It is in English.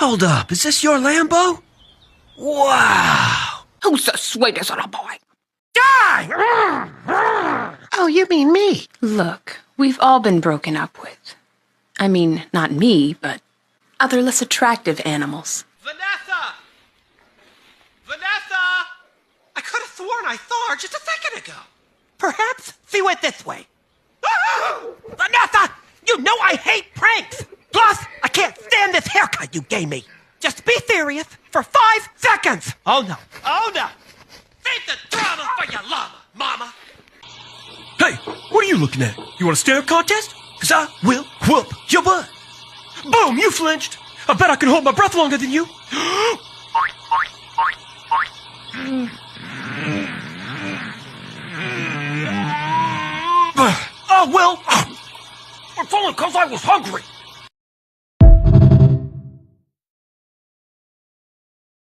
Hold up, is this your Lambo? Wow! Who's the sweetest little boy? Die! Oh, you mean me? Look, we've all been broken up with. I mean, not me, but other less attractive animals. Vanessa! Vanessa! I could have sworn I saw her just a second ago. Perhaps she went this way. Vanessa! You know I hate pranks! Plus, I can't stand this haircut you gave me. Just be serious for 5 seconds! Oh no. Oh no! Save the drama for your llama, mama! Hey, what are you looking at? You want a stare contest? Cause I will whoop your butt. Boom, you flinched. I bet I can hold my breath longer than you. Oh, well, it's only because I was hungry.